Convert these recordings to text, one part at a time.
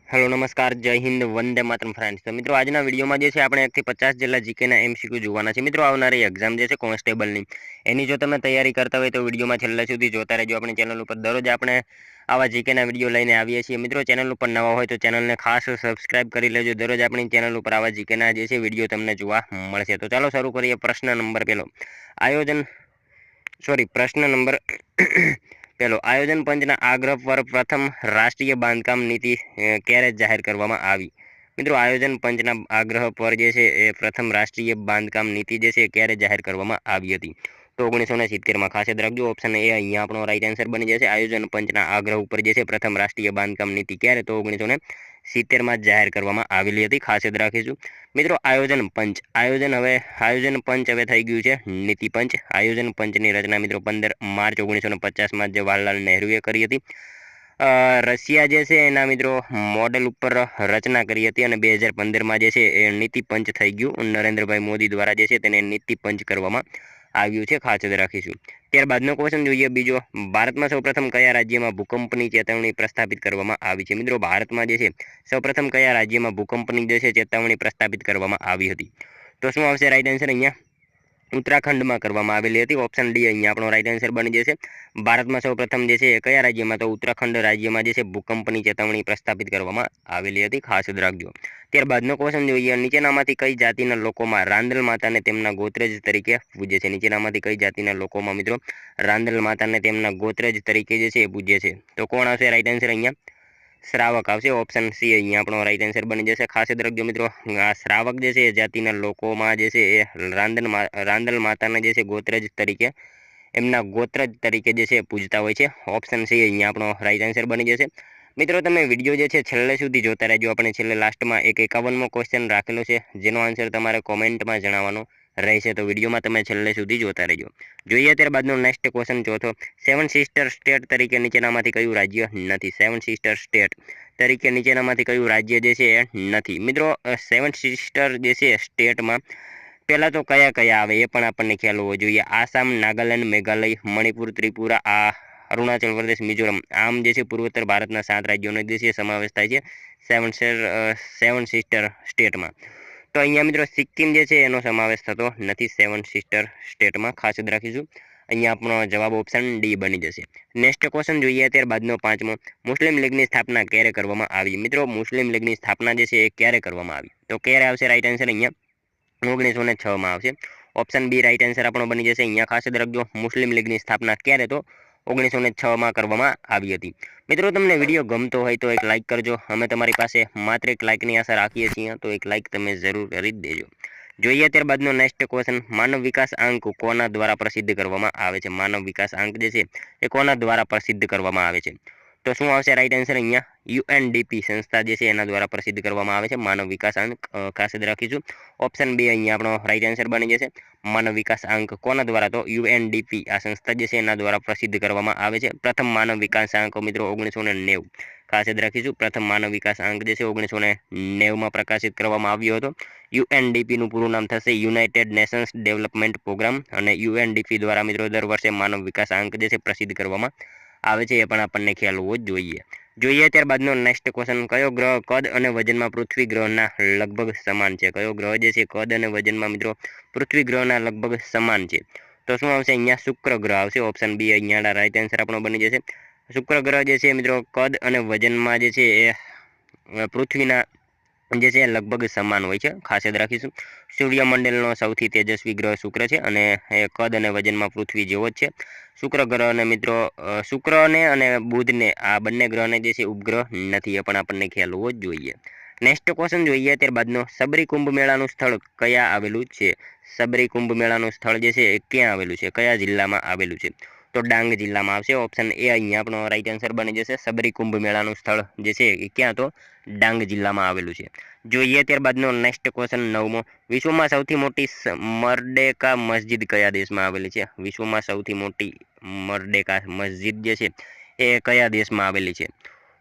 Hello नमस्कार जय Hind Vande Mataram friends. तो मित्रों आज विडियोમાં જે છે આપણે 1 થી 50 જેટલા જીકેના એમસીક્યુ જોવાના છે। મિત્રો આવનારી એક્ઝામ જે છે કોન્સ્ટેબલની એની જો તમે તૈયારી કરતા હોય તો વિડિયોમાં છેલ્લે સુધી જોતા રહેજો। આપણી ચેનલ ઉપર દરરોજ આપણે આવા જીકેના વિડિયો લઈને આવીએ છીએ। મિત્રો ચેનલ ઉપર નવા હોય તો ચેનલને ખાસ સબસ્ક્રાઇબ કરી લેજો। દરરોજ આપણી ચેનલ ઉપર આવા જીકેના જે છે વિડિયો તમને જોવા મળશે। તો ચાલો શરૂ કરીએ। પ્રશ્ન નંબર પહેલો આયોજન प्रश्न नंबर पहलो आयोजन पंचना आग्रह पर प्रथम राष्ट्रीय बांधकाम नीति क्यारे जाहिर करवामां आवी। मित्रों आयोजन पंचना आग्रह पर जे छे प्रथम राष्ट्रीय बांधकाम नीति जे छे क्यारे जाहिर करवामां आवी हती तो 1970 में। खास याद रखजो ऑप्शन ए अहींया आपणो राइट आंसर बनी जशे। आयोजन पंचना आग्रह पर जे छे प्रथम राष्ट्रीय बांधकाम नीति क्यारे तो 1970 में जाहिर करवामां आवेली हती। खास याद राखीशुं। मित्रों आयोजन पंच आयोजन पंच हवे थई गयुं छे नीति पंच। आयोजन पंचनी रचना मित्रों 15 मार्च 1950 में जवाहरलाल नेहरूले करी हती। रशिया जे छे एना मित्रों मॉडल पर रचना करी हती अने 2015 में जे छे नीति पंच थई गयुं। नरेन्द्रभाई मोदी द्वारा जे छे तेने नीति पंच करवामां आव्युं छे। खास याद राखीशुं। त्यारबादनो क्वेश्चन जोईए बीजो भारत में सौप्रथम कया राज्य में भूकंपनी चेतवणी प्रस्थापित करवामां आवी छे। मित्रों भारत में जे छे सौप्रथम कया राज्य में भूकंपनी जे छे चेतवणी प्रस्थापित करवामां आवी हती तो शुं आवशे राइट आंसर अहींया उत्तराखंड में करवामां आवेली हती। ऑप्शन डी अहींया आपणो राइट आंसर बनी जशे। भारत में सौप्रथम जे छे कया राज्य में तो उत्तराखंड राज्य में जे छे भूकंपनी चेतवणी प्रस्थापित करवामां आवेली हती। खास याद राखजो। त्यारबादनो क्वेश्चन जोईए नीचेनामांथी कई जातिना लोकोमां रांदल माताने तेमना गोत्रेज तरीके पूजे छे। नीचेनामांथी कई जातिना लोकोमां मित्रों रांदल माताने तेमना गोत्रेज तरीके जे छे पूजे छे तो कोण आवशे राइट आंसर अहींया श्रावक आवशे। ऑप्शन सी अहींया आपणो राइट आंसर बनी जशे। खास याद रखजो मित्रों आ श्रावक जे छे जातिना लोकोमां जे छे ए रांदल माताने जे छे गोत्रेज तरीके एमना गोत्रज तरीके जे छे पूजता होय छे। ऑप्शन सी अहींया आपणो राइट आंसर बनी जशे। मित्रों तमे विडियो जे छे छेल्ले सुधी जोता रहेजो। आपणे छेल्ले लास्टमां एक 51मो क्वेश्चन राखेलो छे जेनो आंसर तमारे कॉमेंटमां जणावવાનો रहेशे तो विडियोमां तमे छेल्ले सुधी जोता रहेजो। जोईए त्यारबादनो नेक्स्ट क्वेश्चन चौथो सेवन सिस्टर स्टेट तरीके नीचेनामांथी कयुं राज्य नथी। सेवन सिस्टर स्टेट तरीके नीचेनामांथी कयुं राज्य जे छे नथी। मित्रों सेवन सिस्टर जे छे स्टेटमां पहला तो कया कया आवे ए पण आपणने ख्याल होवो जोईए। आसाम, नागालैंड, मेघालय, मणिपुर, त्रिपुरा, अरुणाचल प्रदेश, मिजोरम आम जे छे पूर्वोत्तर भारतना 7 राज्योनो जे छे समावेश थाय छे सेवन सिस्टर स्टेटमां। तो अहींया मित्रों सिक्किम जे छे एनो समावेश थतो नथी सेवन सिस्टर स्टेटमां। खास याद राखीशुं। अहींया आपणो जवाब ऑप्शन डी बनी जशे। नेक्स्ट क्वेश्चन जोईए त्यारबादनो 5मो मुस्लिम लीगनी स्थापना क्यारे करवामां आवी। मित्रों मुस्लिम लीगनी स्थापना जे छे ए क्यारे करवामां आवी तो क्यारे आवशे राइट आंसर अहींया 1906 में आवशे। ऑप्शन बी राइट आंसर आपणो बनी जशे। अहींया खास याद रखजो मुस्लिम लीगनी स्थापना क्यारे तो 1906 में करवामां आवी हती। मित्रों तमने विडियो गमतो होय तो एक लाइक करजो। अमे तमारी पासे मात्र एक लाइकनी आशा राखीए छीए तो एक लाइक तमे जरूर करी देजो। जोईए त्यारबादनो नेक्स्ट क्वेश्चन मानव विकास आंक कोना द्वारा प्रसिद्ध करवामां आवे छे। मानव विकास आंक जे छे ए कोना द्वारा प्रसिद्ध करवामां आवे छे तो शुं आवशे राइट आंसर अहींया यूएनडीपी संस्था जे छे एना द्वारा प्रसिद्ध करवामां आवे छे मानव विकास आंक। खास याद राखीशुं। ऑप्शन बी अहींया आपणो राइट आंसर बनी जशे। मानव विकास आंक कोना द्वारा तो यूएनडीपी आ संस्था जे छे एना द्वारा प्रसिद्ध करवामां आवे छे। प्रथम मानव विकास आंक मित्रों 1990 खास याद राखीशुं। प्रथम मानव विकास आंक जे छे 1990 में प्रकाशित करवामां आव्यो हतो। यूएनडीपी નું પૂરું નામ થશે યુનાઇટેડ નેશન્સ ડેવલપમેન્ટ પ્રોગ્રામ અને यूएनडीपी द्वारा मित्रों दर वर्षे मानव विकास आंक जे छे प्रसिद्ध करवामां आवे छे ए पण आपणने ख्याल होवो जोईए। जोईए त्यारबादनो नेक्स्ट क्वेश्चन कयो ग्रह कद अने वजनमा पृथ्वी ग्रहना लगभग समान छे। कयो ग्रह जे छे कद अने वजनमा मित्रों पृथ्वी ग्रहना लगभग समान छे तो शुं आवशे अहींया शुक्र ग्रह आवशे। ऑप्शन बी अहींया राइट आंसर आपणो बनी जशे। शुक्र ग्रह जे छे मित्रों कद अने वजनमा जे छे ए पृथ्वीना जे छे लगभग समान होय छे। खास याद राखीशुं। सूर्यमंडलनो सौथी तेजस्वी ग्रह शुक्र छे अने ए कद अने वजनमा पृथ्वी जेवो ज छे। शुक्र ग्रह ने मित्रों शुक्रने अने बुधने आ बंने ग्रहने जे छे उपग्रह नथी ए पण आपणने ख्याल होवो जोईए। नेक्स्ट क्वेश्चन जोईए त्यारबादनो सबरी कुंभ मेळानुं स्थळ कया आवेलुं छे। सबरी कुंभ मेळानुं स्थळ जे छे क्यां आवेलुं छे कया जिल्लामां आवेलुं छे तो डांग जिल्लामां आवशे। ऑप्शन ए अहींया आपणो राइट आंसर बनी जशे। सबरी कुंभ मेळानुं स्थळ जे छे ए क्यां तो डांग जिल्लामां आवेलुं छे। जोईए त्यारबादनो नेक्स्ट क्वेश्चन 9मो विश्वमां सौथी मोटी मर्डेका मस्जिद कया देशमां आवेली छे। विश्वमां सौथी मोटी मर्डेका मस्जिद जे छे ए कया देशमां आवेली छे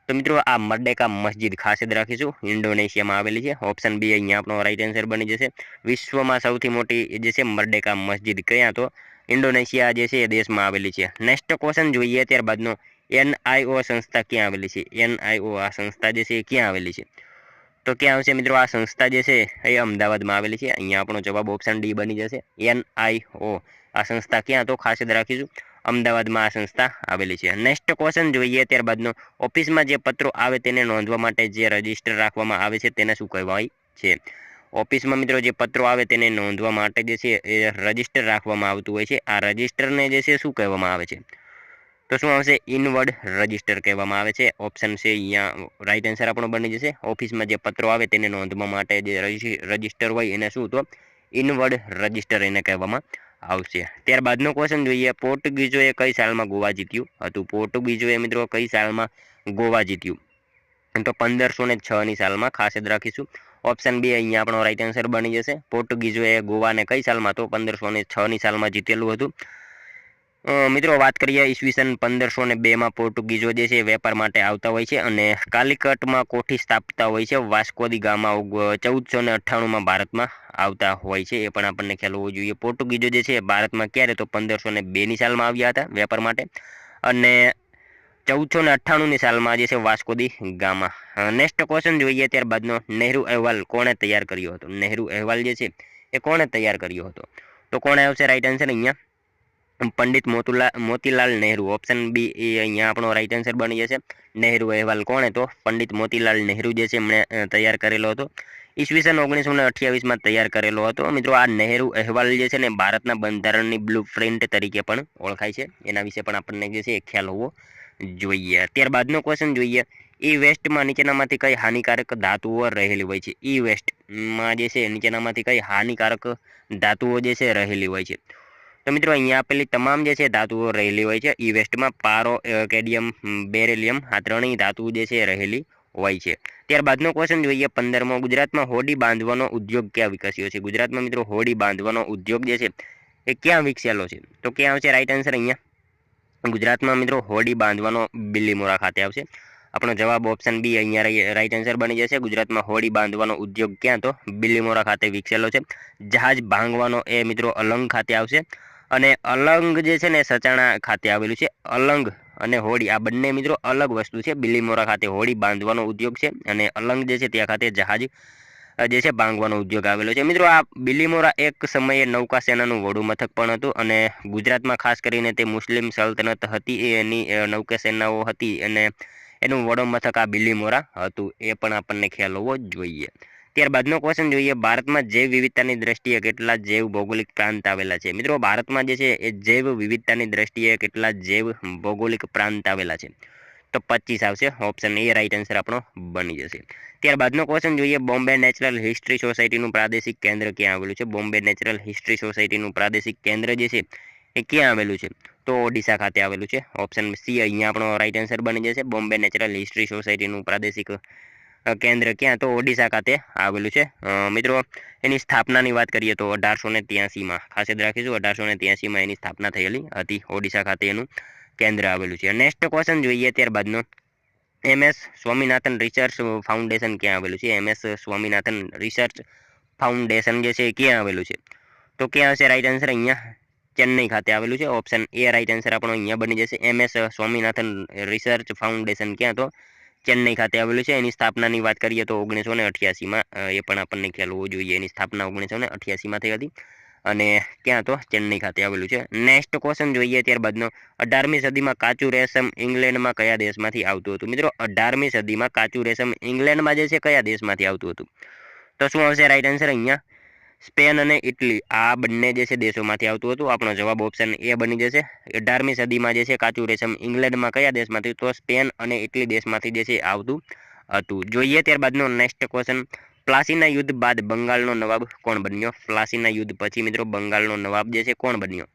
तो मित्रों आ मर्डेका मस्जिद खास याद राखीशुं इंडोनेशिया में आवेली छे। ऑप्शन बी अहींया आपणो राइट आंसर बनी जशे। विश्वमां सौथी मोटी जे छे मर्डेका मस्जिद क्यां तो इंडोनेशिया जे छे देश में आवेली छे। नेक्स्ट क्वेश्चन जोईए त्यारबादनो NIO સંસ્થા ક્યાં આવેલી છે? NIO આ સંસ્થા જે છે એ ક્યાં આવેલી છે? તો ક્યાં આવશે મિત્રો? આ સંસ્થા જે છે એ અમદાવાદમાં આવેલી છે. અહીંયા આપણો જવાબ ઓપ્શન ડી બની જશે. NIO આ સંસ્થા ક્યાં? તો ખાસ યાદ રાખીશું, અમદાવાદમાં આ સંસ્થા આવેલી છે. નેક્સ્ટ ક્વેશ્ચન જોઈએ ત્યારબાદનો, ઓફિસમાં જે પત્રો આવે તેને નોંધવા માટે જે રજિસ્ટર રાખવામાં આવે છે તેને શું કહેવાય છે? ઓફિસમાં મિત્રો જે પત્રો આવે તેને નોંધવા માટે જે છે એ રજિસ્ટર રાખવામાં આવતું હોય છે. આ રજિસ્ટરને જે છે શું કહેવામાં આવે છે? તો શું આવશે? ઇનવર્ડ રજિસ્ટર કહેવામાં આવે છે. ઓપ્શન છે અહીંયા રાઈટ આન્સર આપણો બની જશે. ઓફિસમાં જે પત્રો આવે તેને નોંધવા માટે જે રજિસ્ટર હોય એને શું? તો ઇનવર્ડ રજિસ્ટર એને કહેવામાં આવશે. ત્યારબાદનો ક્વેશ્ચન જોઈએ, પોર્ટુગીઝોએ કઈ સાલમાં ગોવા જીત્યું હતું? પોર્ટુગીઝોએ મિત્રો કઈ સાલમાં ગોવા જીત્યું? તો 1506ની સાલમાં. ખાસ યાદ રાખીશું. ઓપ્શન બી અહીંયા આપણો રાઈટ આન્સર બની જશે. પોર્ટુગીઝોએ ગોવાને કઈ સાલમાં? તો 1506ની સાલમાં જીતેલું હતું. મિત્રો વાત કરીએ ઈસવીસન 1502માં પોર્ટુગીઝો જે છે વેપાર માટે આવતા હોય છે અને કાલિકટમાં કોઠી સ્થાપતા હોય છે. વાસ્કો દી ગામા 1498માં ભારતમાં આવતા હોય છે. એ પણ આપણને ખ્યાલ હોવો જોઈએ. પોર્ટુગીઝો જે છે ભારતમાં ક્યારે? તો 1502ની સાલમાં આવ્યા હતા વેપાર માટે અને 1498ની સાલમાં જે છે વાસ્કો દી ગામા. નેક્સ્ટ ક્વેશ્ચન જોઈએ ત્યારબાદનો, નહેરુ અહેવાલ કોણે તૈયાર કર્યો હતો? નહેરુ અહેવાલ જે છે એ કોણે તૈયાર કર્યો હતો? તો કોણે આવશે રાઈટ આન્સર અહીંયા? પંડિત મોતીલાલ નહેરુ. ઓપ્શન બી એ અહીંયા આપણો રાઈટ આન્સર બની જશે. નહેરુ અહેવાલ કોણે? તો પંડિત મોતીલાલ નહેરુ જે છે એમણે તૈયાર કરેલો હતો. ઈસવીસન 1928માં તૈયાર કરેલો હતો. મિત્રો આ નહેરુ અહેવાલ જે છે ને ભારતના બંધારણની બ્લુ પ્રિન્ટ તરીકે પણ ઓળખાય છે. એના વિશે પણ આપણને જે છે ખ્યાલ હોવો જોઈએ. ત્યારબાદનો ક્વેશ્ચન જોઈએ, ઈ વેસ્ટમાં નીચેનામાંથી કઈ હાનિકારક ધાતુઓ રહેલી હોય છે? ઈ વેસ્ટમાં જે છે નીચેનામાંથી કઈ હાનિકારક ધાતુઓ જે છે રહેલી હોય છે? તો મિત્રો અહીંયા આપેલી તમામ જે છે ધાતુઓ રહેલી હોય છે. ઈ વેસ્ટમાં પારો, કેડિયમ, બેરેલિયમ આ ત્રણેય ધાતુઓ જે છે રહેલી હોય છે. ત્યારબાદનો ક્વેશ્ચન જોઈએ 15મો, ગુજરાતમાં હોડી બાંધવાનો ઉદ્યોગ ક્યાં વિકસ્યો છે? ગુજરાતમાં મિત્રો હોડી બાંધવાનો ઉદ્યોગ જે છે એ ક્યાં વિકસેલો છે? તો ક્યાં આવશે રાઈટ આન્સર અહીંયા? ગુજરાતમાં મિત્રો હોડી બાંધવાનો બિલીમોરા ખાતે આવશે. આપણો જવાબ ઓપ્શન બી અહીંયા રાઈટ આન્સર બની જશે. ગુજરાતમાં હોડી બાંધવાનો ઉદ્યોગ ક્યાં? તો બિલીમોરા ખાતે વિકસેલો છે. જહાજ ભાંગવાનો એ મિત્રો અલંગ ખાતે આવશે અને અલંગ જે છે ને સચાણા ખાતે આવેલું છે. અલંગ અને હોડી આ બંને મિત્રો અલગ વસ્તુ છે. બિલીમોરા ખાતે હોડી બાંધવાનો ઉદ્યોગ છે અને અલંગ જે છે ત્યાં ખાતે જહાજ જે છે ભાંગવાનો ઉદ્યોગ આવેલો છે. મિત્રો આ બિલીમોરા એક સમયે નૌકાસેનાનું વડું મથક પણ હતું અને ગુજરાતમાં ખાસ કરીને તે મુસ્લિમ સલ્તનત હતી એની નૌકાસેનાઓ હતી અને એનું વડો મથક આ બિલીમોરા હતું. એ પણ આપણને ખ્યાલ હોવો જોઈએ. ત્યારબાદનો ક્વેશ્ચન જોઈએ, ભારતમાં જૈવ વિવિધતાની દ્રષ્ટિએ કેટલા જૈવ ભૌગોલિક પ્રાંત આવેલા છે? મિત્રો ભારતમાં જે છે એ જૈવ વિવિધતાની દ્રષ્ટિએ કેટલા જૈવ ભૌગોલિક પ્રાંત આવેલા છે? તો 25 આવશે. ઓપ્શન એ રાઈટ આન્સર આપણો બની જશે. ત્યારબાદનો ક્વેશ્ચન જોઈએ, બોમ્બે નેચરલ હિસ્ટ્રી સોસાયટીનું પ્રાદેશિક કેન્દ્ર ક્યાં આવેલું છે? બોમ્બે નેચરલ હિસ્ટ્રી સોસાયટીનું પ્રાદેશિક કેન્દ્ર જે છે એ ક્યાં આવેલું છે? તો ઓડિશા ખાતે આવેલું છે. ઓપ્શન સી અહીંયા આપણો રાઈટ આન્સર બની જશે. બોમ્બે નેચરલ હિસ્ટ્રી સોસાયટીનું પ્રાદેશિક કેન્દ્ર ક્યાં? તો ઓડિશા ખાતે આવેલું છે. મિત્રો એની સ્થાપનાની વાત કરીએ તો 1883માં. ખાસ યાદ રાખીશું 1883માં એની સ્થાપના થયેલી હતી. ઓડિશા ખાતે એનું કેન્દ્ર આવેલું છે. નેક્સ્ટ ક્વેશ્ચન જોઈએ ત્યારબાદનો, MS સ્વામિનાથન રિસર્ચ ફાઉન્ડેશન ક્યાં આવેલું છે? MS સ્વામિનાથન રિસર્ચ ફાઉન્ડેશન જે છે એ ક્યાં આવેલું છે? તો ક્યાં આવશે રાઈટ આન્સર અહીંયા? ચેન્નઈ ખાતે આવેલું છે. ઓપ્શન એ રાઈટ આન્સર આપણો અહીંયા બની જશે. MS સ્વામિનાથન રિસર્ચ ફાઉન્ડેશન ક્યાં? તો ચેન્નઈ ખાતે આવેલું છે. એની સ્થાપનાની વાત કરીએ તો 1988માં. એ પણ આપણને ખ્યાલ હોવો જોઈએ. એની સ્થાપના 1988માં થઈ હતી અને ક્યાં? તો ચેન્નઈ ખાતે આવેલું છે. નેક્સ્ટ ક્વેશ્ચન જોઈએ ત્યારબાદનો, 18મી સદીમાં કાચું રેશમ ઇંગ્લેન્ડમાં કયા દેશમાંથી આવતું હતું? મિત્રો 18મી સદીમાં કાચું રેશમ ઇંગ્લેન્ડમાં જે છે કયા દેશમાંથી આવતું હતું? તો શું આવશે રાઈટ આન્સર અહીંયા? સ્પેન અને ઇટલી આ બંને જે છે દેશોમાંથી આવતું હતું. આપણો જવાબ ઓપ્શન એ બની જશે. 18મી સદીમાં જે છે કાચું રેશમ ઇંગ્લેન્ડમાં કયા દેશમાંથી? તો સ્પેન અને ઇટલી દેશમાંથી જે છે આવતું હતું. જોઈએ ત્યારબાદનો નેક્સ્ટ ક્વેશ્ચન, પ્લાસીના યુદ્ધ બાદ બંગાળનો નવાબ કોણ બન્યો? પ્લાસીના યુદ્ધ પછી મિત્રો બંગાળનો નવાબ જે છે કોણ બન્યો?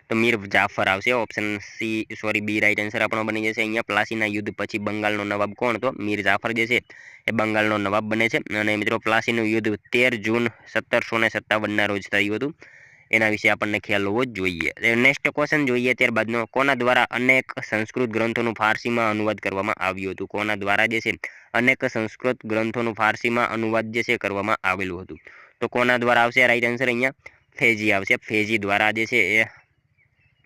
તો મીર જાફર આવશે. ઓપ્શન બી રાઈટ આન્સર આપણો બની જશે. અહીંયા પ્લાસીના યુદ્ધ પછી બંગાળનો નવાબ કોણ? તો મીર જાફર જે છે એ બંગાળનો નવાબ બને છે. અને મિત્રો પ્લાસીનું યુદ્ધ 13 જૂન 1757ના રોજ થયું હતું. એના વિશે આપણને ખ્યાલ હોવો જ જોઈએ. નેક્સ્ટ ક્વેશ્ચન જોઈએ ત્યારબાદનો, કોના દ્વારા અનેક સંસ્કૃત ગ્રંથોનું ફારસીમાં અનુવાદ કરવામાં આવ્યું હતું? કોના દ્વારા જે છે અનેક સંસ્કૃત ગ્રંથોનું ફારસીમાં અનુવાદ જે છે કરવામાં આવેલું હતું? તો કોના દ્વારા આવશે રાઈટ આન્સર અહીંયા? ફેજી આવશે. ફેજી દ્વારા જે છે એ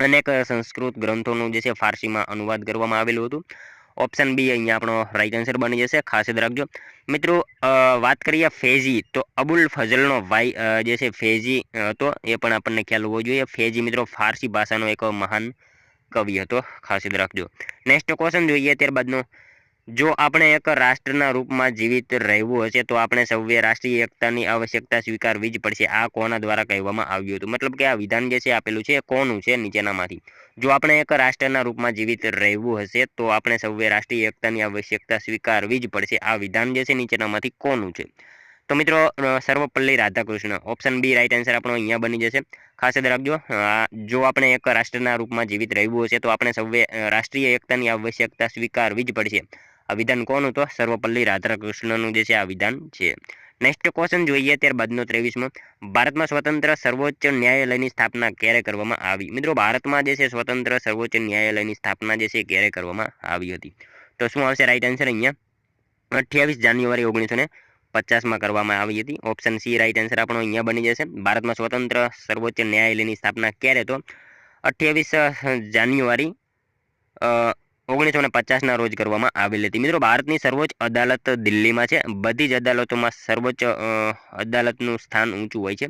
અનેક સંસ્કૃત ગ્રંથોનું જે છે ફારસીમાં અનુવાદ કરવામાં આવેલું હતું. ઓપ્શન બી અહીંયા આપણો રાઈટ આન્સર બની જશે, ખાસ યાદ રાખજો. મિત્રો વાત કરીએ ફેઝી, તો અબુલ ફઝલનો ભાઈ જે છે ફેઝી હતો, એ પણ આપણને ખ્યાલ હોવો જોઈએ. ફેઝી મિત્રો ફારસી ભાષાનો એક મહાન કવિ હતો, ખાસ યાદ રાખજો. નેક્સ્ટ ક્વેશ્ચન જોઈએ ત્યારબાદનો, જો આપણે એક રાષ્ટ્રના રૂપમાં જીવિત રહેવું હશે તો આપણે સૌએ રાષ્ટ્રીય એકતાની આવશ્યકતા સ્વીકારવી જ પડશે. આ કોના દ્વારા કહેવામાં આવ્યું હતું? મતલબ કે આ વિધાન જે છે આપેલું છે એ કોનું છે નીચેનામાંથી? જો આપણે એક રાષ્ટ્રના રૂપમાં જીવિત રહેવું હશે તો આપણે સૌએ રાષ્ટ્રીય એકતાની આવશ્યકતા સ્વીકારવી જ પડશે. આ વિધાન જે છે નીચેનામાંથી કોનું છે? તો મિત્રો Sarvepalli Radhakrishna, option B right answer આપણો અહીંયા બની જશે. ખાસ યાદ રાખજો, જો આપણે એક રાષ્ટ્રના રૂપમાં જીવિત રહેવું હશે તો આપણે સૌએ રાષ્ટ્રીય એકતાની આવશ્યકતા સ્વીકારવી જ પડશે. આ વિધાન કોનું? તો સર્વપલ્લી રાધાકૃષ્ણનું જે છે આ વિધાન છે. નેક્સ્ટ ક્વેશ્ચન જોઈએ ત્યારબાદનો 23મો, ભારતમાં સ્વતંત્ર સર્વોચ્ચ ન્યાયાલયની સ્થાપના ક્યારે કરવામાં આવી? મિત્રો ભારતમાં જે છે સ્વતંત્ર સર્વોચ્ચ ન્યાયાલયની સ્થાપના જે છે ક્યારે કરવામાં આવી હતી? તો શું આવશે રાઈટ આન્સર અહીંયા? 28 જાન્યુઆરી 1950માં કરવામાં આવી હતી. ઓપ્શન સી રાઈટ આન્સર આપણો અહીંયા બની જશે. ભારતમાં સ્વતંત્ર સર્વોચ્ચ ન્યાયાલયની સ્થાપના ક્યારે? તો 28 જાન્યુઆરી 1950ના રોજ કરવામાં આવેલી હતી. મિત્રો ભારતની સર્વોચ્ચ અદાલત દિલ્હીમાં છે. બધી જ અદાલતોમાં સર્વોચ્ચ અદાલતનું સ્થાન ઊંચું હોય છે,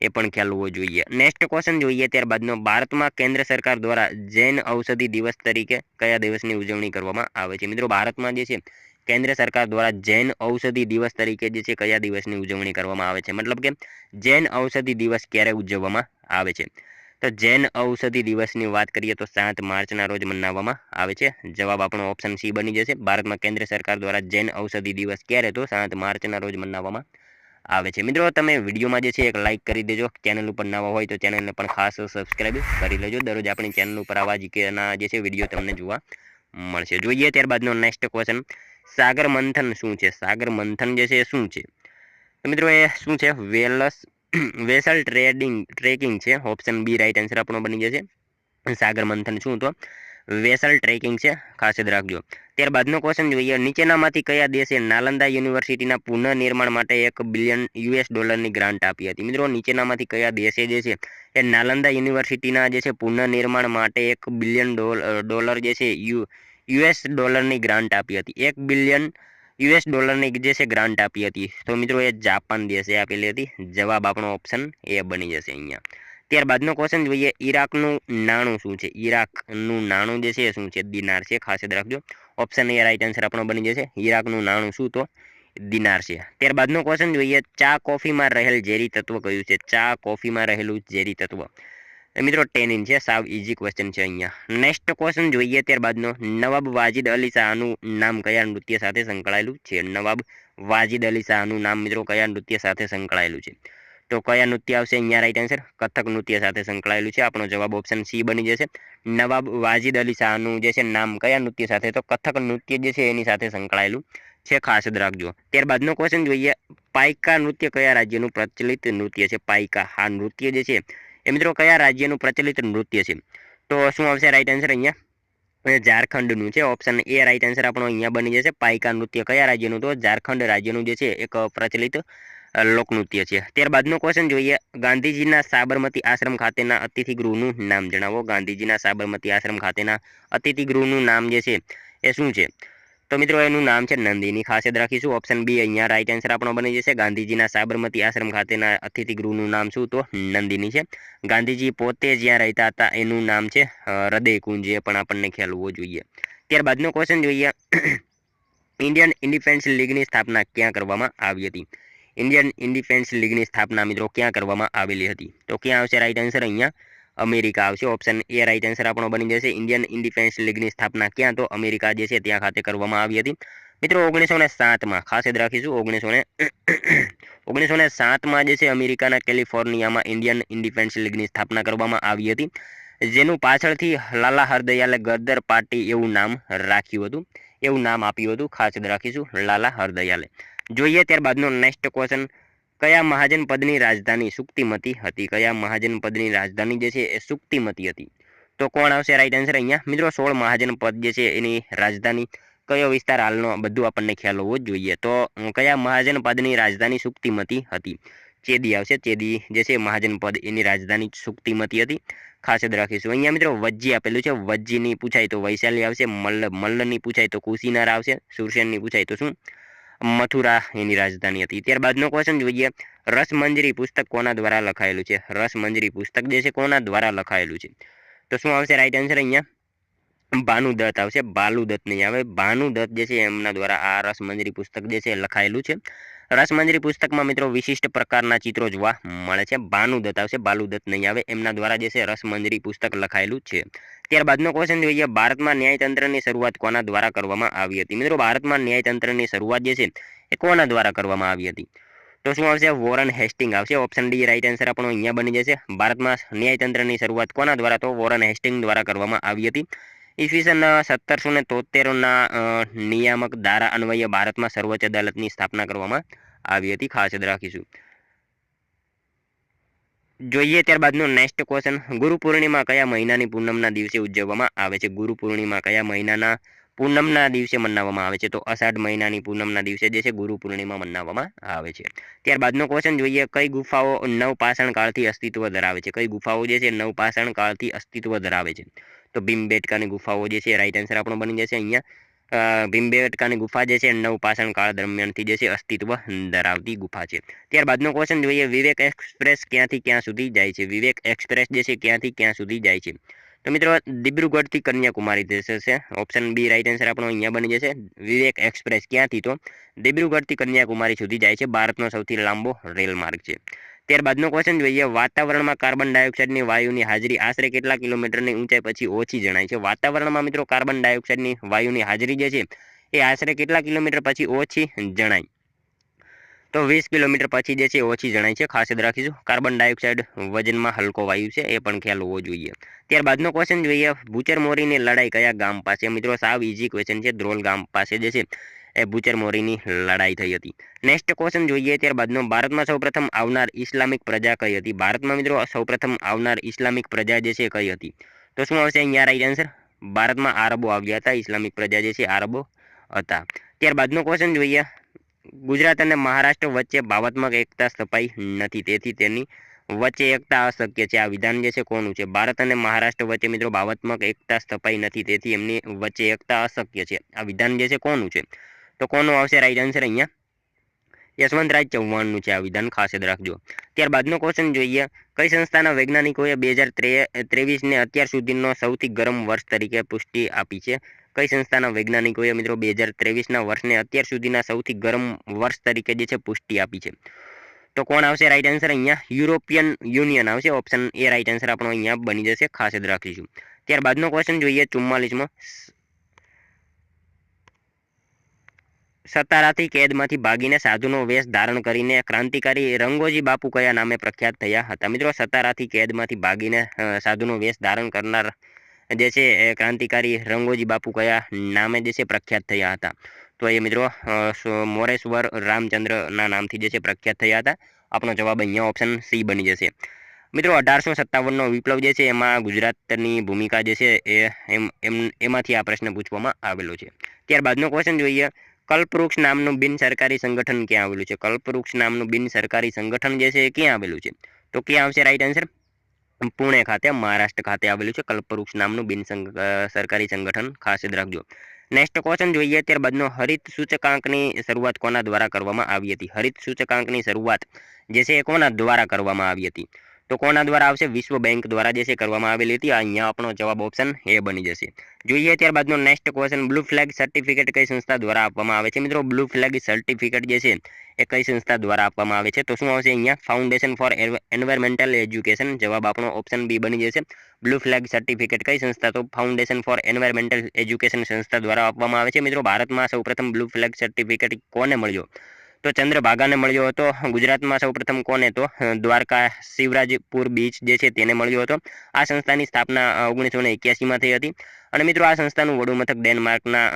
એ પણ ખ્યાલ હોવો જોઈએ. નેક્સ્ટ ક્વેશ્ચન જોઈએ ત્યારબાદનો, ભારતમાં કેન્દ્ર સરકાર દ્વારા જૈન ઔષધિ દિવસ તરીકે કયા દિવસની ઉજવણી કરવામાં આવે છે? મિત્રો ભારતમાં જે છે કેન્દ્ર સરકાર દ્વારા જૈન ઔષધિ દિવસ તરીકે જે છે કયા દિવસની ઉજવણી કરવામાં આવે છે? મતલબ કે જૈન ઔષધિ દિવસ ક્યારે ઉજવવામાં આવે છે? તો જૈન ઔષધિ દિવસની વાત કરીએ તો 7 માર્ચના રોજ મનાવવામાં આવે છે. જવાબ આપણો ઓપ્શન સી બની જશે. ભારતમાં કેન્દ્ર સરકાર દ્વારા જૈન ઔષધિ દિવસ ક્યારે? તો 7 માર્ચના રોજ મનાવવામાં આવે છે. મિત્રો તમે વિડીયોમાં જે છે એક લાઇક કરી દેજો. ચેનલ ઉપર નવા હોય તો ચેનલને પણ ખાસ સબસ્ક્રાઈબ કરી લેજો. દરરોજ આપણી ચેનલ ઉપર આવા જીકેના જે છે વિડીયો તમને જોવા મળશે. જોઈએ ત્યારબાદનો નેક્સ્ટ ક્વેશ્ચન, સાગર મંથન શું છે? સાગર મંથન જે છે એ શું છે? તો મિત્રો એ શું છે? વેસલ ટ્રેકિંગ છે. ઓપ્શન બી રાઈટ આન્સર આપણો બની જશે. સાગર મંથન શું? તો વેસલ ટ્રેકિંગ છે, ખાસ યાદ રાખજો. ત્યારબાદનો ક્વેશ્ચન જોઈએ, નીચેનામાંથી કયા દેશે નાલંદા યુનિવર્સિટીના પુનઃનિર્માણ માટે $1 બિલિયન ગ્રાન્ટ આપી હતી? મિત્રો નીચેનામાંથી કયા દેશે જે છે એ નાલંદા યુનિવર્સિટીના જે છે પુનઃનિર્માણ માટે $1 બિલિયન જે છે યુએસ ડોલરની ગ્રાન્ટ આપી હતી? $1 બિલિયન ની જે છે ગ્રાન્ટ આપી હતી. તો મિત્રો એ જાપાન દેશે આપેલી હતી. જવાબ આપણો ઓપ્શન એ બની જશે અહીંયા. ત્યારબાદનો ક્વેશ્ચન જોઈએ, ઈરાકનું નાણું શું છે? ઈરાકનું નાણું જે છે એ શું છે? દિનાર છે, ખાસ યાદ રાખજો. ઓપ્શન એ રાઈટ આન્સર આપણો બની જશે. ઈરાકનું નાણું શું? તો દિનાર છે. ત્યારબાદનો ક્વેશ્ચન જોઈએ, ચા કોફીમાં રહેલ ઝેરી તત્વ કયું છે? ચા કોફીમાં રહેલું ઝેરી તત્વ મિત્રો ટેનિન છે. સાવ ઇઝી ક્વેશ્ચન છે અહીંયા. નેક્સ્ટ ક્વેશ્ચન જોઈએ ત્યારબાદનો, નવાબ વાજિદ અલી શાહનું નામ કયા નૃત્ય સાથે સંકળાયેલું છે? નવાબ વાજિદ અલી શાહનું નામ મિત્રો કયા નૃત્ય સાથે સંકળાયેલું છે? તો કયા નૃત્ય આવશે અહીંયા રાઈટ આન્સર? કથક નૃત્ય સાથે સંકળાયેલું છે. આપણો જવાબ ઓપ્શન સી બની જશે. નવાબ વાજિદ અલી શાહનું જે છે નામ કયા નૃત્ય સાથે? તો કથક નૃત્ય જે છે એની સાથે સંકળાયેલું છે, ખાસ યાદ રાખજો. ત્યારબાદનો ક્વેશ્ચન જોઈએ, પાઇકા નૃત્ય કયા રાજ્યનું પ્રચલિત નૃત્ય છે? પાઇકા આ નૃત્ય જે છે એ મિત્રો કયા રાજ્યનું પ્રચલિત નૃત્ય છે? તો શું આવશે રાઈટ આન્સર અહીંયા? ઝારખંડનું છે. ઓપ્શન એ રાઈટ આન્સર આપણો અહીંયા બની જશે. પાઇકા નૃત્ય કયા રાજ્યનું? તો ઝારખંડ રાજ્યનું જે છે એક પ્રચલિત લોકનૃત્ય છે. ત્યારબાદનો ક્વેશ્ચન જોઈએ, ગાંધીજીના સાબરમતી આશ્રમ ખાતેના અતિથિગૃહનું નામ જણાવો. ગાંધીજીના સાબરમતી આશ્રમ ખાતેના અતિથિગૃહનું નામ જે છે એ શું છે? તો મિત્રો એનું નામ છે નંદિની. ખાસ યાદ રાખીશું. ઓપ્શન બી અહીંયા રાઈટ આન્સર આપણો બની જશે. ગાંધીજીના સાબરમતી આશ્રમ ખાતેના અતિથિગૃહનું નામ શું? તો નંદિની છે. ગાંધીજી પોતે જ્યાં રહેતા હતા એનું નામ છે હૃદયકુંજ, એ પણ આપણને ખ્યાલ હોવો જોઈએ. ત્યારબાદનો ક્વેશ્ચન જોઈએ, ઇન્ડિયન ઇન્ડિપેન્ડન્સ લીગની સ્થાપના ક્યાં કરવામાં આવી હતી? ઇન્ડિયન ઇન્ડિપેન્ડન્સ લીગની સ્થાપના મિત્રો ક્યાં કરવામાં આવેલી હતી? તો ક્યાં આવશે રાઈટ આન્સર? અહીંયા અમેરિકા આવશે. ઓપ્શન એ રાઈટ આન્સર આપણો બની જશે. ઇન્ડિયન ઇન્ડિપેન્ડન્સ લીગની સ્થાપના ક્યાં? તો અમેરિકા જે છે ત્યાં ખાતે કરવામાં આવી હતી. મિત્રો 1907માં, ખાસ યાદ રાખીશું, 1907માં જે છે અમેરિકાના કેલિફોર્નિયામાં ઇન્ડિયન ઇન્ડિપેન્ડન્સ લીગની સ્થાપના કરવામાં આવી હતી, જેનું પાછળથી લાલા હરદયાલે ગદર પાર્ટી એવું નામ રાખ્યું હતું, એવું નામ આપ્યું હતું. ખાસ યાદ રાખીશું, લાલા હરદયાલે. જોઈએ ત્યારબાદનો નેક્સ્ટ ક્વેશ્ચન, કયા મહાજનપદની રાજધાની સુક્તિમતી હતી? કયા મહાજનપદની રાજધાની જે છે એ સુક્તિમતી હતી? તો કોણ આવશે રાઈટ આન્સર અહીંયા? મિત્રો 16 મહાજનપદ જે છે એની રાજધાની કયો વિસ્તાર હાલનો બધું આપણને ખ્યાલ હોવો જોઈએ. તો કયા મહાજનપદની રાજધાની સુક્તિમતી હતી? ચેદી આવશે, ચેદી જે છે મહાજન પદ એની રાજધાની સુક્તિમતી હતી, ખાસ યાદ રાખીશું. અહીંયા મિત્રો વજ્જી આપેલું છે, વજ્જીની પૂછાય તો વૈશાલી આવશે, મલ્લની પૂછાય તો કુશીનાર આવશે, સુરસેનની પૂછાય તો શું મથુરા એની રાજધાની હતી. ત્યારબાદનો ક્વેશ્ચન જોઈએ, રસમંજરી પુસ્તક કોના દ્વારા લખાયેલું છે? રસમંજરી પુસ્તક જે છે કોના દ્વારા લખાયેલું છે? તો શું આવશે રાઈટ આન્સર? અહીંયા ભાનુદત્ત આવશે, બાલુદત્ત નહીં આવે, ભાનુદત્ત જે છે એમના દ્વારા આ રસમંજરી પુસ્તક જે છે લખાયેલું છે. રસમંજરી પુસ્તકમાં મિત્રો વિશિષ્ટ પ્રકારના ચિત્રો જોવા મળે છે. ભાનુદત્ત આવશે, બાલુદત્ત નહીં આવે, એમના દ્વારા જે છે રસમંજરી પુસ્તક લખાયેલું છે. ત્યારબાદનો ક્વેશ્ચન જોઈએ, ભારતમાં ન્યાયતંત્રની શરૂઆત કોના દ્વારા કરવામાં આવી હતી? મિત્રો ભારતમાં ન્યાયતંત્રની શરૂઆત જે છે એ કોના દ્વારા કરવામાં આવી હતી? તો શું આવશે? વોરન હેસ્ટિંગ આવશે. ઓપ્શન ડી રાઈટ આન્સર આપણો અહીંયા બની જશે. ભારતમાં ન્યાયતંત્રની શરૂઆત કોના દ્વારા? તો વોરન હેસ્ટિંગ દ્વારા કરવામાં આવી હતી. ઈસવીસન 1773ના નિયામક ધારા અન્વયે ભારતમાં સર્વોચ્ચ અદાલતની સ્થાપના કરવામાં આવી હતી, ખાસ યાદ રાખીશું. જોઈએ ત્યારબાદનો નેક્સ્ટ ક્વેશ્ચન, ગુરુ પૂર્ણિમા કયા મહિનાની પૂનમના દિવસે ઉજવવામાં આવે છે? ગુરુ પૂર્ણિમા કયા મહિનાના પૂનમના દિવસે મનાવવામાં આવે છે? તો અષાઢ મહિનાની પૂનમના દિવસે જે છે ગુરુ પૂર્ણિમા મનાવવામાં આવે છે. ત્યારબાદનો ક્વેશ્ચન જોઈએ, કઈ ગુફાઓ નવપાષાણ કાળથી અસ્તિત્વ ધરાવે છે? કઈ ગુફાઓ જે છે નવપાષાણ કાળથી અસ્તિત્વ ધરાવે છે? તો ભીમબેટકાની ગુફાઓ જે છે રાઈટ આન્સર આપણો બની જશે. અહીંયા ભીમબેટકાની ગુફા જે છે નવપાષાણ કાળ દરમિયાનથી જે છે અસ્તિત્વ ધરાવતી ગુફા છે. ત્યારબાદનો ક્વેશ્ચન જોઈએ, વિવેક એક્સપ્રેસ ક્યાંથી ક્યાં સુધી જાય છે? વિવેક એક્સપ્રેસ જે છે ક્યાંથી ક્યાં સુધી જાય છે? તો મિત્રો દિબ્રુગઢથી કન્યાકુમારી જશે. ઓપ્શન બી રાઈટ આન્સર આપણો અહીંયા બની જશે. વિવેક એક્સપ્રેસ ક્યાંથી? તો દિબ્રુગઢથી કન્યાકુમારી સુધી જાય છે. ભારતનો સૌથી લાંબો રેલ માર્ગ છે. ત્યારબાદનો ક્વેશ્ચન જોઈએ, વાતાવરણમાં કાર્બન ડાયોક્સાઇડની વાયુની હાજરી આશરે કેટલા કિલોમીટરની ઊંચાઈ પછી ઓછી જણાય છે? વાતાવરણમાં મિત્રો કાર્બન ડાયોક્સાઇડની વાયુની હાજરી જે છે એ આશરે કેટલા કિલોમીટર પછી ઓછી જણાય? તો 20 કિલોમીટર પછી જે છે ઓછી જણાય છે, ખાસ યાદ રાખીશું. કાર્બન ડાયોક્સાઇડ વજનમાં હલકો વાયુ છે, એ પણ ખ્યાલ હોવો જોઈએ. ત્યારબાદનો ક્વેશ્ચન જોઈએ, ભૂચર મોરીની લડાઈ કયા ગામ પાસે? મિત્રો સાવ ઇઝી ક્વેશ્ચન છે, ધ્રોલ ગામ પાસે જે છે એ ભૂચર મોરીની લડાઈ થઈ હતી. નેક્સ્ટ ક્વેશ્ચન જોઈએ ત્યારબાદનો, ભારતમાં સૌપ્રથમ આવનાર ઇસ્લામિક પ્રજા કઈ હતી? ભારતમાં મિત્રો સૌપ્રથમ આવનાર ઇસ્લામિક પ્રજા જે છે કઈ હતી? તો શું આવશે અહીંયા રાઈટ આન્સર? ભારતમાં આરબો આવ્યા હતા. ઇસ્લામિક પ્રજા જે છે આરબો હતા. ત્યારબાદનો ક્વેશ્ચન જોઈએ, ગુજરાત અને મહારાષ્ટ્ર વચ્ચે ભાવાત્મક એકતા સ્થપાઈ નથી, તેથી તેની વચ્ચે એકતા અશક્ય છે. આ વિધાન જે છે કોનું છે? ભારત અને મહારાષ્ટ્ર વચ્ચે મિત્રો ભાવાત્મક એકતા સ્થપાઈ નથી, તેથી એમની વચ્ચે એકતા અશક્ય છે. આ વિધાન જે છે કોનું છે? તો કોનું આવશે રાઈટ આન્સર? અહીંયા યશવંતરાજ ચૌહાણનું છે આ વિધાન, ખાસ યાદ રાખજો. ત્યારબાદનો ક્વેશ્ચન જોઈએ, કઈ સંસ્થાના વૈજ્ઞાનિકોએ 2023ને અત્યાર સુધીનો સૌથી ગરમ વર્ષ તરીકે પુષ્ટિ આપી છે? કઈ સંસ્થાના વૈજ્ઞાનિકોએ મિત્રો 2023ના વર્ષને અત્યાર સુધીના સૌથી ગરમ વર્ષ તરીકે જે છે પુષ્ટિ આપી છે? તો કોણ આવશે રાઈટ આન્સર? અહીંયા યુરોપિયન યુનિયન આવશે. ઓપ્શન એ રાઈટ આન્સર આપણો અહીંયા બની જશે, ખાસ યાદ રાખીશું. ત્યારબાદનો ક્વેશ્ચન જોઈએ 44મો, સતારાથી કેદમાંથી ભાગીને સાધુનો વેશ ધારણ કરીને ક્રાંતિકારી રંગોજી બાપુ કયા નામે પ્રખ્યાત થયા હતા? મિત્રો સતારાથી કેદમાંથી ભાગીને સાધુનો વેશ ધારણ કરનાર જે છે એ ક્રાંતિકારી રંગોજી બાપુ કયા નામે જે છે પ્રખ્યાત થયા હતા? તો એ મિત્રો મોરેશ્વર રામચંદ્રના નામથી જે છે પ્રખ્યાત થયા હતા. આપણો જવાબ અહીંયા ઓપ્શન સી બની જશે. મિત્રો 1857નો વિપ્લવ જે છે એમાં ગુજરાતની ભૂમિકા જે છે એ એમાંથી આ પ્રશ્ન પૂછવામાં આવેલો છે. ત્યારબાદનો ક્વેશ્ચન જોઈએ, કલ્પવૃક્ષ નામનું બિન સરકારી સંગઠન ક્યાં આવેલું છે? કલ્પવૃક્ષ નામનું બિન સરકારી સંગઠન જે છે એ ક્યાં આવેલું છે? તો ક્યાં આવશે રાઈટ આન્સર? પુણે ખાતે, મહારાષ્ટ્ર ખાતે આવેલું છે કલ્પવૃક્ષ નામનું બિન સરકારી સંગઠન, ખાસ યાદ રાખજો. નેક્સ્ટ ક્વેશ્ચન જોઈએ ત્યારબાદનો, હરિત સૂચકાંકની શરૂઆત કોના દ્વારા કરવામાં આવી હતી? હરિત સૂચકાંકની શરૂઆત જે છે એ કોના દ્વારા કરવામાં આવી હતી? તો કોના દ્વારા આવશે? વિશ્વ બેંક દ્વારા જે છે કરવામાં આવેલી હતી. અહીંયા આપણો જવાબ ઓપ્શન એ બની જશે. જોઈએ ત્યારબાદનો next question, blue flag certificate કઈ સંસ્થા દ્વારા આપવામાં આવે છે? મિત્રો બ્લુ ફ્લેગ સર્ટિફિકેટ જે છે એ કઈ સંસ્થા દ્વારા આપવામાં આવે છે? તો શું આવશે અહીંયા? Foundation for environmental education. જવાબ આપણો ઓપ્શન બી બની જશે. બ્લુ ફ્લેગ સર્ટિફિકેટ કઈ સંસ્થા? તો ફાઉન્ડેશન ફોર એન્વાયરમેન્ટલ એજ્યુકેશન સંસ્થા દ્વારા આપવામાં આવે છે. મિત્રો ભારતમાં સૌપ્રથમ બ્લુ ફ્લેગ સર્ટિફિકેટ કોને મળ્યો? તો ચંદ્રભાગાને મળ્યો હતો. ગુજરાતમાં સૌપ્રથમ કોને? તો દ્વારકા શિવરાજપુર બીચ જે છે તેને મળ્યો હતો. આ સંસ્થાની સ્થાપના 1981માં થઈ હતી. અને મિત્રો આ સંસ્થાનું વડું મથક ડેનમાર્કના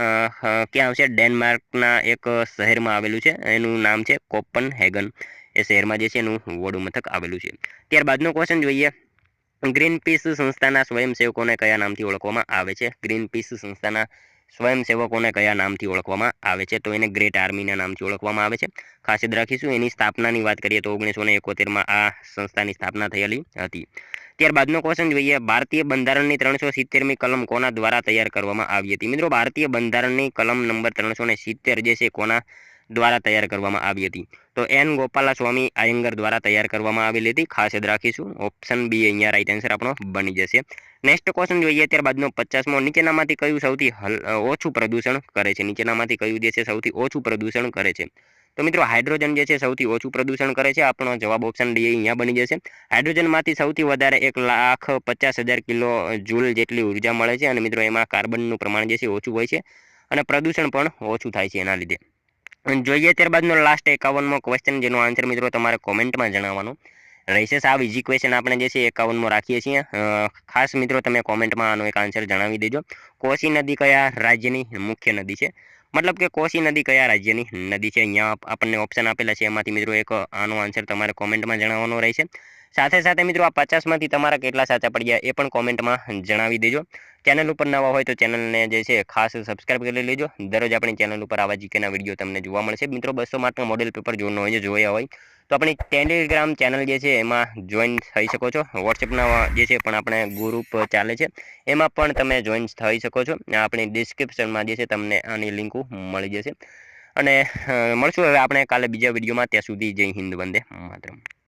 ક્યાં આવશે? ડેનમાર્કના એક શહેરમાં આવેલું છે, એનું નામ છે કોપનહેગન. એ શહેરમાં જે છે એનું વડું મથક આવેલું છે. ત્યારબાદનો ક્વેશ્ચન જોઈએ, ગ્રીન પીસ સંસ્થાના સ્વયંસેવકોને કયા નામથી ઓળખવામાં આવે છે? ગ્રીન પીસ સંસ્થાના સ્વયંસેવકોને કયા નામથી ઓળખવામાં આવે છે? તો એને ગ્રેટ આર્મીના નામથી ઓળખવામાં આવે છે. ખાસ યાદ રાખીશું. એની સ્થાપનાની વાત કરીએ તો 1971માં આ સંસ્થાની સ્થાપના થયેલી હતી. ત્યારબાદનો ક્વેશ્ચન જોઈએ, ભારતીય બંધારણની 370મી કલમ કોના દ્વારા તૈયાર કરવામાં આવી હતી? મિત્રો, ભારતીય બંધારણની કલમ નંબર 370 જે છે કોના દ્વારા તૈયાર કરવામાં આવી હતી? તો એન ગોપાલાસ્વામી આયંગર દ્વારા તૈયાર કરવામાં આવેલી હતી. ખાસ યાદ રાખીશું. ઓપ્શન બી અહીંયા રાઈટ આન્સર આપણો બની જશે. નેક્સ્ટ ક્વેશ્ચન જોઈએ ત્યારબાદનો 50મો, નીચેનામાંથી કયું સૌથી ઓછું પ્રદૂષણ કરે છે? નીચેનામાંથી કયું જે છે સૌથી ઓછું પ્રદૂષણ કરે છે? તો મિત્રો, હાઇડ્રોજન જે છે સૌથી ઓછું પ્રદૂષણ કરે છે. આપણો જવાબ ઓપ્શન ડી અહીંયા બની જશે. હાઇડ્રોજનમાંથી સૌથી વધારે 1,50,000 કિલો જૂલ જેટલી ઉર્જા મળે છે, અને મિત્રો એમાં કાર્બનનું પ્રમાણ જે છે ઓછું હોય છે, અને પ્રદૂષણ પણ ઓછું થાય છે એના લીધે. જોઈએ ત્યારબાદનો લાસ્ટ 51મો ક્વેશ્ચન, જેનો આન્સર મિત્રો તમારે કોમેન્ટમાં જણાવવાનો રહેશે. સાવ ઇઝી ક્વેશ્ચન આપણે જે છે 51મો રાખીએ છીએ. ખાસ મિત્રો તમે કોમેન્ટમાં આનો એક આન્સર જણાવી દેજો. કોસી નદી કયા રાજ્યની મુખ્ય નદી છે? મતલબ કે કોસી નદી કયા રાજ્યની નદી છે? અહીંયા આપણને ઓપ્શન આપેલા છે, એમાંથી મિત્રો એક આનો આન્સર તમારે કોમેન્ટમાં જણાવવાનો રહેશે. સાથે સાથે મિત્રો આ 50માંથી તમારા કેટલા સાચા પડ્યા એ પણ કોમેન્ટમાં જણાવી દેજો. ચેનલ ઉપર નવા હોય તો ચેનલને જે છે ખાસ સબસ્ક્રાઇબ કરી લેજો. દરરોજ આપણી ચેનલ ઉપર આવા જીકેના વિડીયો તમને જોવા મળશે. મિત્રો 200 માર્કનો મોડેલ પેપર જોયા હોય તો આપણી ટેલિગ્રામ ચેનલ જે છે એમાં જોઈન થઈ શકો છો. વોટ્સએપના જે છે પણ આપણે ગ્રુપ ચાલે છે, એમાં પણ તમે જોઈન થઈ શકો છો. આપણી ડિસ્ક્રિપ્શનમાં જે છે તમને આની લિંક મળી જશે. અને મળશું હવે આપણે કાલે બીજા વિડીયોમાં. ત્યાં સુધી જય હિન્દ, વંદે માતરમ.